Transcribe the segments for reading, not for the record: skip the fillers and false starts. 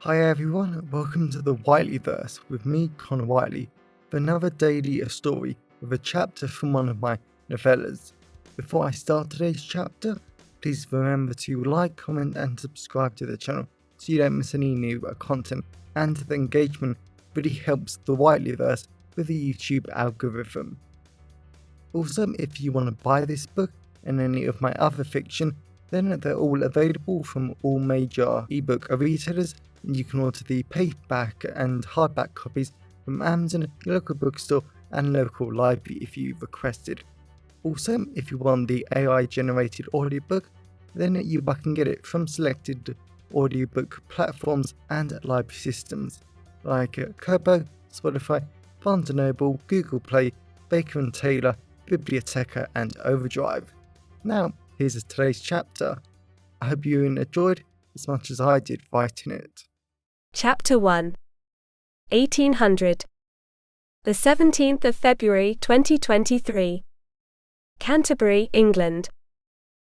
Hi everyone, welcome to the Whiteleyverse with me, Connor Whiteley, for another daily story with a chapter from one of my novellas. Before I start today's chapter, please remember to like, comment and subscribe to the channel so you don't miss any new content, and the engagement really helps the Whiteleyverse with the YouTube algorithm. Also, if you want to buy this book and any of my other fiction, then they're all available from all major ebook retailers. You can order the paperback and hardback copies from Amazon, your local bookstore and local library if you requested. Also, if you want the AI generated audiobook, then you can get it from selected audiobook platforms and library systems like Kobo, Spotify, Barnes & Noble, Google Play, Baker & Taylor, Biblioteca and Overdrive. Now, here's today's chapter. I hope you enjoyed as much as I did writing it. Chapter 1 1800 The 17th of February 2023 Canterbury, England.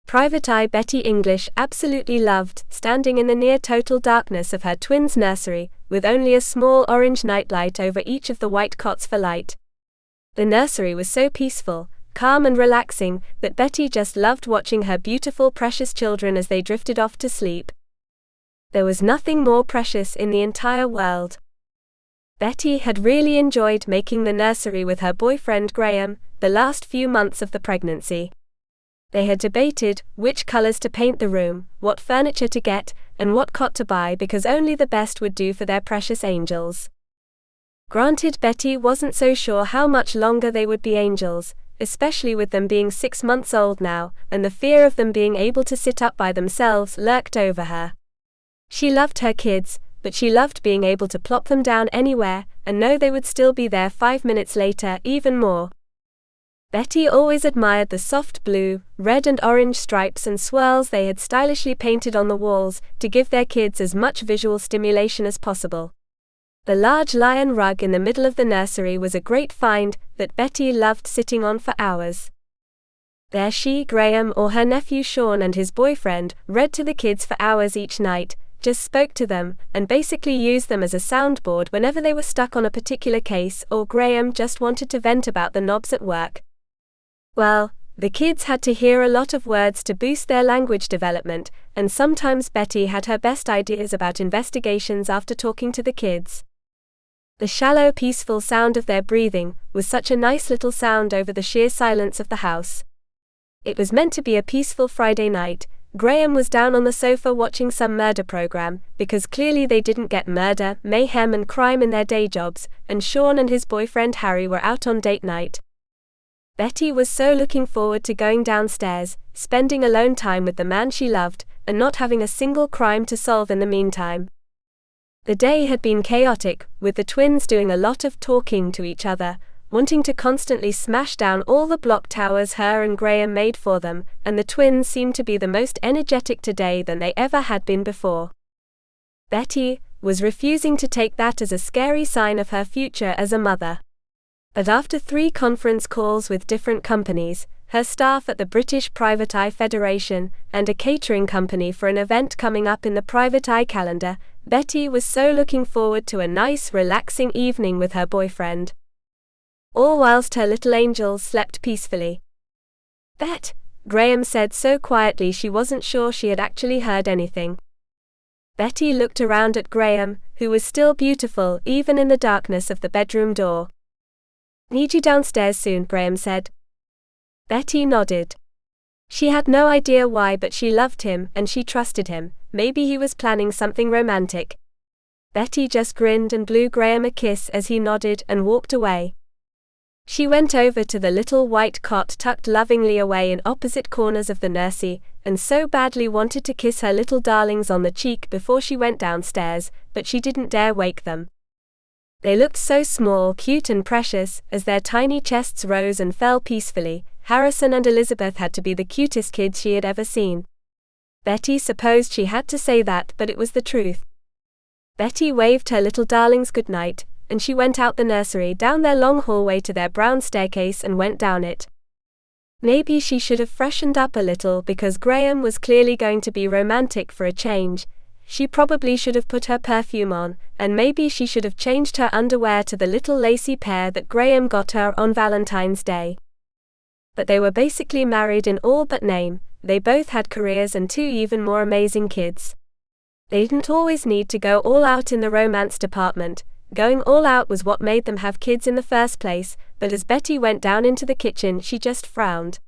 Private Eye Bettie English absolutely loved standing in the near-total darkness of her twins' nursery, with only a small orange nightlight over each of the white cots for light. The nursery was so peaceful, calm and relaxing, that Betty just loved watching her beautiful precious children as they drifted off to sleep. There was nothing more precious in the entire world. Betty had really enjoyed making the nursery with her boyfriend Graham the last few months of the pregnancy. They had debated which colors to paint the room, what furniture to get, and what cot to buy because only the best would do for their precious angels. Granted, Betty wasn't so sure how much longer they would be angels, especially with them being 6 months old now, and the fear of them being able to sit up by themselves lurked over her. She loved her kids, but she loved being able to plop them down anywhere, and know they would still be there 5 minutes later even more. Betty always admired the soft blue, red and orange stripes and swirls they had stylishly painted on the walls to give their kids as much visual stimulation as possible. The large lion rug in the middle of the nursery was a great find that Betty loved sitting on for hours. There she, Graham, or her nephew Sean and his boyfriend, read to the kids for hours each night, just spoke to them, and basically used them as a soundboard whenever they were stuck on a particular case or Graham just wanted to vent about the knobs at work. Well, the kids had to hear a lot of words to boost their language development, and sometimes Betty had her best ideas about investigations after talking to the kids. The shallow, peaceful sound of their breathing was such a nice little sound over the sheer silence of the house. It was meant to be a peaceful Friday night. Graham was down on the sofa watching some murder program, because clearly they didn't get murder, mayhem and crime in their day jobs, and Sean and his boyfriend Harry were out on date night. Betty was so looking forward to going downstairs, spending alone time with the man she loved, and not having a single crime to solve in the meantime. The day had been chaotic, with the twins doing a lot of talking to each other, wanting to constantly smash down all the block towers her and Graham made for them, and the twins seemed to be the most energetic today than they ever had been before. Betty was refusing to take that as a scary sign of her future as a mother. But after 3 conference calls with different companies, her staff at the British Private Eye Federation, and a catering company for an event coming up in the Private Eye calendar, Betty was so looking forward to a nice, relaxing evening with her boyfriend. All whilst her little angels slept peacefully. "Bet," Graham said so quietly she wasn't sure she had actually heard anything. Betty looked around at Graham, who was still beautiful even in the darkness of the bedroom door. "Need you downstairs soon," Graham said. Betty nodded. She had no idea why, but she loved him and she trusted him. Maybe he was planning something romantic. Betty just grinned and blew Graham a kiss as he nodded and walked away. She went over to the little white cot tucked lovingly away in opposite corners of the nursery, and so badly wanted to kiss her little darlings on the cheek before she went downstairs, but she didn't dare wake them. They looked so small, cute and precious, as their tiny chests rose and fell peacefully. Harrison and Elizabeth had to be the cutest kids she had ever seen. Betty supposed she had to say that, but it was the truth. Betty waved her little darlings good night, and she went out the nursery, down their long hallway to their brown staircase and went down it. Maybe she should have freshened up a little because Graham was clearly going to be romantic for a change. she probably should have put her perfume on, and maybe she should have changed her underwear to the little lacy pair that Graham got her on Valentine's Day. But they were basically married in all but name. They both had careers and 2 even more amazing kids. They didn't always need to go all out in the romance department. Going all out was what made them have kids in the first place, but as Betty went down into the kitchen, she just frowned.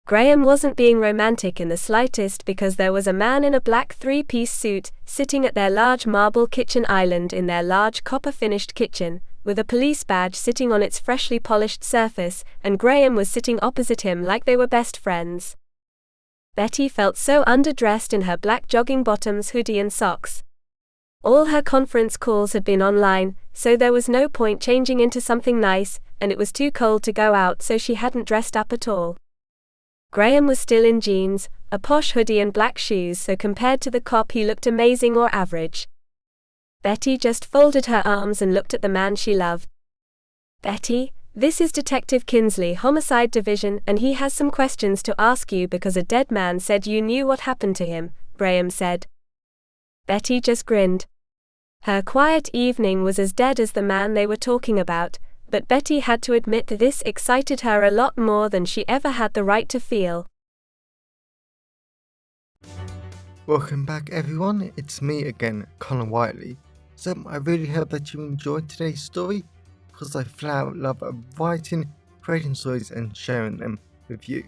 Graham wasn't being romantic in the slightest, because there was a man in a black 3-piece suit, sitting at their large marble kitchen island in their large copper-finished kitchen, with a police badge sitting on its freshly polished surface, and Graham was sitting opposite him like they were best friends. Betty felt so underdressed in her black jogging bottoms, hoodie and socks. All her conference calls had been online, so there was no point changing into something nice, and it was too cold to go out, so she hadn't dressed up at all. Graham was still in jeans, a posh hoodie and black shoes, so compared to the cop he looked amazing or average. Betty just folded her arms and looked at the man she loved. "Betty, this is Detective Kinsley, Homicide Division, and he has some questions to ask you because a dead man said you knew what happened to him," Graham said. Betty just grinned. Her quiet evening was as dead as the man they were talking about, but Betty had to admit that this excited her a lot more than she ever had the right to feel. Welcome back everyone, it's me again, Connor Whiteley. So I really hope that you enjoyed today's story, because I flat out love writing, creating stories and sharing them with you.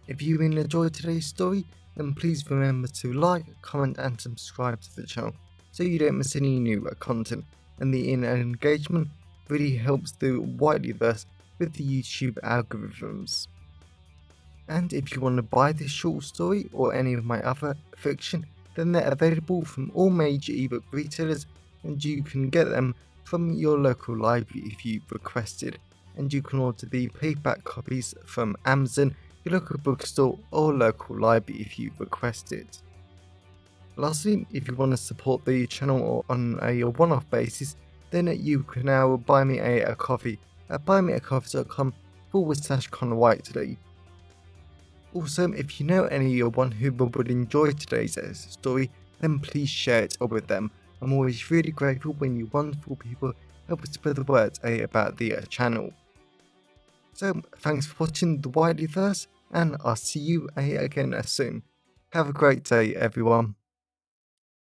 If you really enjoyed today's story, then please remember to like, comment and subscribe to the channel so you don't miss any new content, and the engagement really helps the Whiteleyverse with the YouTube algorithms. And if you want to buy this short story or any of my other fiction, then they're available from all major ebook retailers, and you can get them from your local library if you requested, and you can order the paperback copies from Amazon, your local bookstore or local library if you request it. Lastly, if you want to support the channel on a one-off basis, then you can now buy me a coffee at buymeacoffee.com/Connor Whiteley. Also, if you know anyone who would enjoy today's story, then please share it with them. I'm always really grateful when you wonderful people help spread the word about the channel. So, thanks for watching the Whiteleyverse, and I'll see you again soon. Have a great day, everyone.